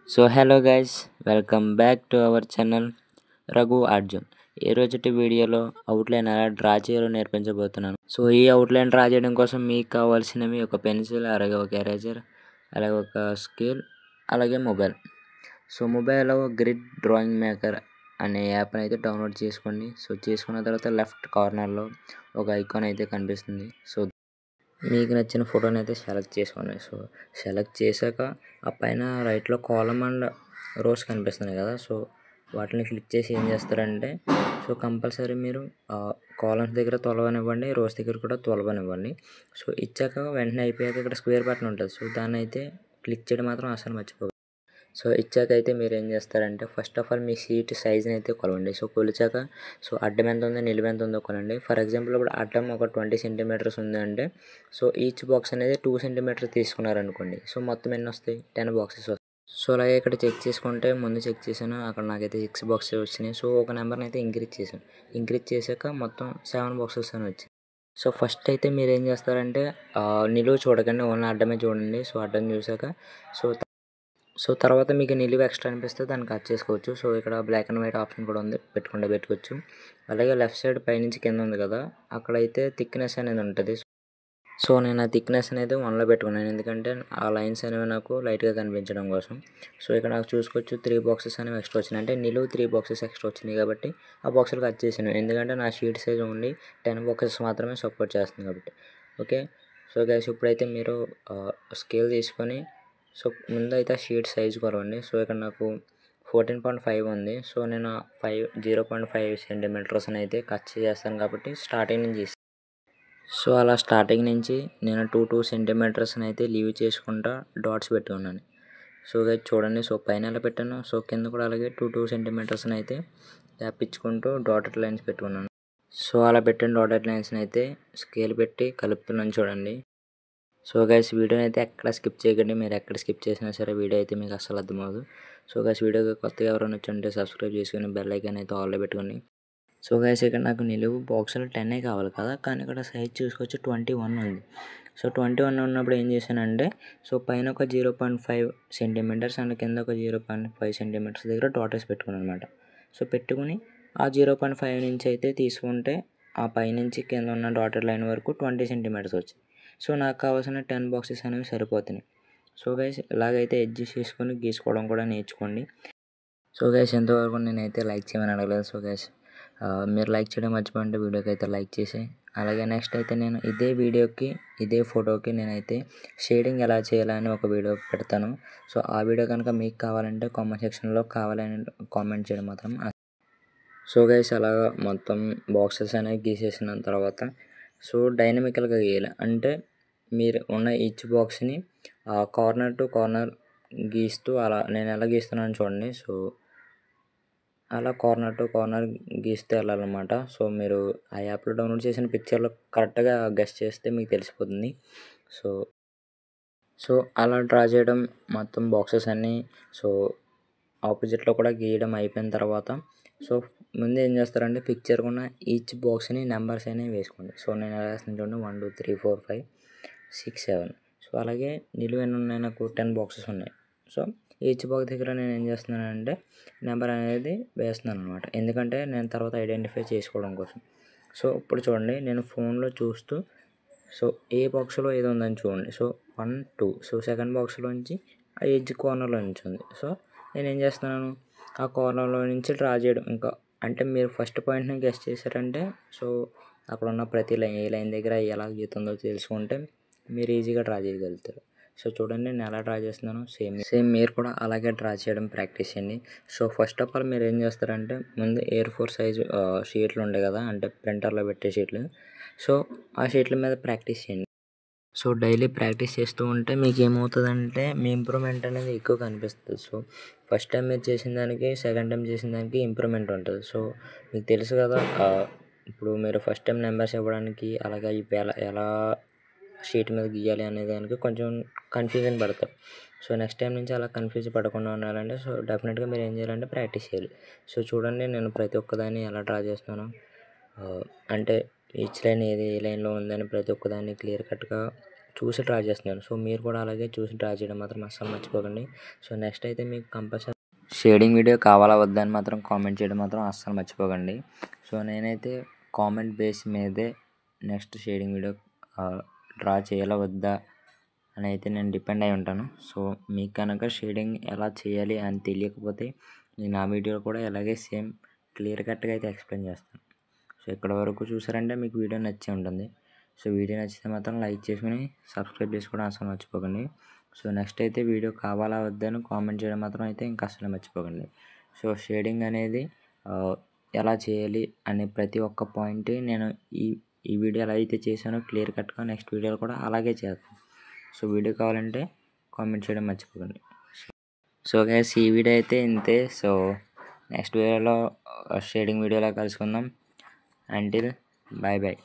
So hello guys, welcome back to our channel Raghu Arjun. ఈ రోజుటి వీడియోలో అవుట్లైన్ ఎలా డ్రా చేయాలో నేర్పించబోతున్నాను. సో ఈ అవుట్లైన్ డ్రా చేయడం కోసం మీకు కావాల్సినవి ఒక పెన్సిల్, అలాగే ఒక ఎరేజర్, అలాగే ఒక స్కేల్, అలాగే మొబైల్. సో మొబైల్లో గ్రిడ్ డ్రాయింగ్ మేకర్ అనే యాప్ని అయితే డౌన్లోడ్ చేసుకోండి. సో చేసుకున్న తర్వాత లెఫ్ట్ కార్నర్లో ఒక ఐకాన్ అయితే కనిపిస్తుంది. సో మీకు నచ్చిన ఫోటోని అయితే సెలెక్ట్ చేసుకోండి. సో సెలెక్ట్ చేశాక ఆ పైన రైట్లో కాలమ్ అండ్ రోస్ కనిపిస్తున్నాయి కదా, సో వాటిని క్లిక్ చేసి ఏం చేస్తారంటే, సో కంపల్సరీ మీరు కాలమ్స్ దగ్గర తొలవనివ్వండి, రోస్ దగ్గర కూడా తొలవనివ్వండి. సో ఇచ్చాక వెంటనే అయిపోయాక ఇక్కడ స్క్వేర్ బటన్ ఉంటుంది. సో దాన్ని అయితే క్లిక్ చేయడం మాత్రం అసలు మర్చిపోకండి. సో ఇచ్చాక అయితే మీరు ఏం చేస్తారంటే, ఫస్ట్ ఆఫ్ ఆల్ మీ షీట్ సైజ్ని అయితే కొలవండి. సో కొలిచాక సో అడ్డం ఎంత ఉందో నిలువు ఎంత ఉందో కొనండి. ఫర్ ఎగ్జాంపుల్ ఇప్పుడు అడ్డం ఒక 20 సెంటీమీటర్స్ ఉందంటే, సో ఈచ్ బాక్స్ అనేది 2 సెంటీమీటర్స్ తీసుకున్నారనుకోండి, సో మొత్తం ఎన్ని వస్తాయి? 10 బాక్సెస్ వస్తాయి. సో అలాగే ఇక్కడ చెక్ చేసుకుంటే, ముందు చెక్ చేశాను, అక్కడ నాకైతే 6 బాక్సెస్ వచ్చినాయి. సో ఒక నెంబర్ని అయితే ఇంక్రీజ్ చేశాను. ఇంక్రీజ్ చేశాక మొత్తం 7 బాక్సెస్ అని వచ్చింది. సో ఫస్ట్ అయితే మీరు ఏం చేస్తారంటే, నిలువు చూడకండి, ఓన్లీ అడ్డమే చూడండి. సో అడ్డం చూసాక సో తర్వాత మీకు నిలువు ఎక్స్ట్రా అనిపిస్తే దాన్ని కట్ చేసుకోవచ్చు. సో ఇక్కడ బ్లాక్ అండ్ వైట్ ఆప్షన్ కూడా ఉంది, పెట్టుకోవచ్చు. అలాగే లెఫ్ట్ సైడ్ పైనుంచి కింద ఉంది కదా, అక్కడైతే థిక్నెస్ అనేది ఉంటుంది. సో నేను ఆ థిక్నెస్ అనేది 1లో పెట్టుకున్నాను, ఎందుకంటే ఆ లైన్స్ అనేవి నాకు లైట్గా కనిపించడం కోసం. సో ఇక్కడ నాకు చూసుకోవచ్చు 3 బాక్సెస్ అనేవి ఎక్స్ట్రా వచ్చినాయి, అంటే నిలువు 3 బాక్సెస్ ఎక్స్ట్రా వచ్చినాయి కాబట్టి ఆ బాక్సులు కట్ చేశాను, ఎందుకంటే నా షీట్ సైజ్ ఓన్లీ 10 బాక్సెస్ మాత్రమే సపోర్ట్ చేస్తుంది కాబట్టి. ఓకే, సో గైస్ ఇప్పుడైతే మీరు స్కేల్ తీసుకొని సో ముందు అయితే ఆ షీట్ సైజ్ కొలవండి. సో ఇక్కడ నాకు 14.5 ఉంది. సో నేను 0.5 సెంటీమీటర్స్ అయితే కట్ చేస్తాను కాబట్టి స్టార్టింగ్ నుంచి. సో అలా స్టార్టింగ్ నుంచి నేను 2 సెంటీమీటర్స్ అయితే లీవ్ చేసుకుంటా డాట్స్ పెట్టుకున్నాను. సో గైస్ చూడండి, సో పైన ఎలా పెట్టాను, సో కింద కూడా అలాగే 2 సెంటీమీటర్స్ అయితే తప్పించుకుంటూ డాటెడ్ లైన్స్ పెట్టుకున్నాను. సో అలా పెట్టిన డాటెడ్ లైన్స్ని అయితే స్కేల్ పెట్టి కలుపుతున్నాను చూడండి. సో గైస్ వీడియోని అయితే ఎక్కడ స్కిప్ చేయకండి, మీరు ఎక్కడ స్కిప్ చేసినా సరే వీడియో అయితే మీకు అస్సలు అర్థమవుదు. సో గైస్ వీడియోకి కొత్తగా ఎవరైనా వచ్చుంటే సబ్స్క్రైబ్ చేసుకుని బెల్ ఐకాన్ అయితే ఆల్లో పెట్టుకోండి. సో గైస్ ఇక్కడ నాకు నిలువు బాక్సులు 10 కావాలి కదా, కానీ ఇక్కడ సైజ్ చూసుకొచ్చి 21 ఉంది. సో 21 ఉన్నప్పుడు ఏం చేశానంటే, సో పైన ఒక 0.5 సెంటీమీటర్స్ అండ్ కింద ఒక 0.5 సెంటీమీటర్స్ దగ్గర డాటర్స్ పెట్టుకున్నాను అనమాట. సో పెట్టుకుని ఆ 0.5 నుంచి అయితే తీసుకుంటే ఆ పైనుంచి కింద ఉన్న డాటెడ్ లైన్ వరకు 20 సెంటీమీటర్స్ వచ్చాయి. సో నాకు కావాల్సిన 10 బాక్సెస్ అనేవి సరిపోతున్నాయి. సో గైస్ ఇలాగైతే అడ్జస్ట్ చేసుకొని గీసుకోవడం కూడా నేర్చుకోండి. సో గైస్ ఎంతవరకు నేనైతే లైక్ చేయమని అడగలేదు. సో గైస్ మీరు లైక్ చేయడం మర్చిపోయింటే వీడియోకి అయితే లైక్ చేసి, అలాగే నెక్స్ట్ అయితే నేను ఇదే వీడియోకి ఇదే ఫోటోకి నేనైతే షేడింగ్ ఎలా చేయాలని ఒక వీడియో పెడతాను. సో ఆ వీడియో కనుక మీకు కావాలంటే కామెంట్ సెక్షన్లో కావాలని కామెంట్ చేయడం మాత్రం. సో గైస్ అలాగా మొత్తం బాక్సెస్ అనేవి గీసేసిన తర్వాత సో డైనమికల్గా గీయాలి, అంటే మీరు ఉన్న ఈచ్ బాక్స్ని కార్నర్ టు కార్నర్ గీస్తూ అలా నేను ఎలా గీస్తున్నాను చూడండి. సో అలా కార్నర్ టు కార్నర్ గీస్తే వెళ్ళాలన్నమాట. సో మీరు ఆ యాప్లో డౌన్లోడ్ చేసిన పిక్చర్లో కరెక్ట్గా గెస్ చేస్తే మీకు తెలిసిపోతుంది. సో సో అలా డ్రా చేయడం మొత్తం బాక్సెస్ అన్నీ సో ఆపోజిట్లో కూడా గీయడం అయిపోయిన తర్వాత సో ముందు ఏం చేస్తారంటే, పిక్చర్ ఉన్న ఈచ్ బాక్స్ని నెంబర్స్ అనేవి వేసుకోండి. సో నేను ఎలా వేస్తాను చూడండి, 1 2 3 4 5 6 7. సో అలాగే నిలువు ఎన్ని ఉన్నాయి, నాకు 10 బాక్సెస్ ఉన్నాయి. సో ఈచ్ బాక్స్ దగ్గర నేను ఏం చేస్తున్నానంటే నెంబర్ అనేది వేస్తున్నాను అనమాట, ఎందుకంటే నేను తర్వాత ఐడెంటిఫై చేసుకోవడం కోసం. సో ఇప్పుడు చూడండి, నేను ఫోన్లో చూస్తూ సో ఏ బాక్స్లో ఏదో ఉందని చూడండి. సో 1 2, సో సెకండ్ బాక్స్లోంచి ఆ ఎడ్జ్ కార్నర్లో నుంచి ఉంది. సో నేను ఏం చేస్తున్నాను, ఆ కార్నర్లో నుంచి డ్రా చేయడం. ఇంకా అంటే మీరు ఫస్ట్ పాయింట్ని గెస్ చేశారంటే సో అక్కడ ఉన్న ప్రతి లైన్ ఏ లైన్ దగ్గర ఎలా గీతుందో తెలుసుకుంటే మీరు ఈజీగా డ్రా చేయగలుగుతారు. సో చూడండి నేను ఎలా డ్రా చేస్తున్నాను, సేమ్ మీరు కూడా అలాగే డ్రా చేయడం ప్రాక్టీస్ చేయండి. సో ఫస్ట్ ఆఫ్ ఆల్ మీరు ఏం చేస్తారంటే, ముందు A4 సైజు షీట్లు ఉంటాయి కదా, అంటే ప్రింటర్లో పెట్టే షీట్లు. సో ఆ షీట్ల మీద ప్రాక్టీస్ చేయండి. సో డైలీ ప్రాక్టీస్ చేస్తూ ఉంటే మీకు ఏమవుతుందంటే మీ ఇంప్రూవ్మెంట్ అనేది ఎక్కువ కనిపిస్తుంది. సో ఫస్ట్ టైం మీరు చేసిన దానికి సెకండ్ టైం చేసిన దానికి ఇంప్రూవ్మెంట్ ఉంటుంది. సో మీకు తెలుసు కదా, ఇప్పుడు మీరు ఫస్ట్ టైం నెంబర్స్ ఇవ్వడానికి అలాగే ఇవి ఎలా షీట్ మీద గీయాలి అనే దానికి కొంచెం కన్ఫ్యూజన్ పడతారు. సో నెక్స్ట్ టైం నుంచి అలా కన్ఫ్యూజ్ పడకుండా ఉండాలంటే సో డెఫినెట్గా మీరు ఏం చేయాలంటే ప్రాక్టీస్ చేయాలి. సో చూడండి నేను ప్రతి ఒక్కదాన్ని ఎలా డ్రా చేస్తున్నాను, అంటే ఈచ్ లైన్ ఏ లైన్లో ఉందని ప్రతి ఒక్కదాన్ని క్లియర్ కట్గా చూసి డ్రా చేస్తున్నాను. సో మీరు కూడా అలాగే చూసి డ్రా చేయడం మాత్రం అస్సలు మర్చిపోకండి. సో నెక్స్ట్ అయితే మీకు కంపల్సరీ షేడింగ్ వీడియో కావాలా వద్దా అని మాత్రం కామెంట్ చేయడం మాత్రం అస్సలు మర్చిపోకండి. సో నేనైతే కామెంట్ బేస్ మీదే నెక్స్ట్ షేడింగ్ వీడియో డ్రా చేయాలా వద్దా అని అయితే నేను డిపెండ్ అయి ఉంటాను. సో మీకు కనుక షేడింగ్ ఎలా చేయాలి అని తెలియకపోతే నేను ఆ వీడియో కూడా ఇలాగే సేమ్ క్లియర్ కట్గా అయితే ఎక్స్ప్లెయిన్ చేస్తాను. సో ఇక్కడ వరకు చూసారంటే మీకు వీడియో నచ్చే ఉంటుంది. సో వీడియో నచ్చితే మాత్రం లైక్ చేసుకుని సబ్స్క్రైబ్ చేసుకోవడం అసలు మర్చిపోకండి. సో నెక్స్ట్ అయితే వీడియో కావాలా వద్దని కామెంట్ చేయడం మాత్రం అయితే ఇంకా అసలు మర్చిపోకండి. సో షేడింగ్ అనేది ఎలా చేయాలి అనే ప్రతి ఒక్క పాయింట్ నేను ఈ వీడియో ఎలా అయితే చేశానో క్లియర్ కట్గా నెక్స్ట్ వీడియోలో కూడా అలాగే చేస్తాను. సో వీడియో కావాలంటే కామెంట్ చేయడం మర్చిపోకండి. సో గైస్ ఈ వీడియో అయితే ఇంతే. సో నెక్స్ట్ వీడియోలో షేడింగ్ వీడియోలో కలుసుకుందాం. Until bye bye.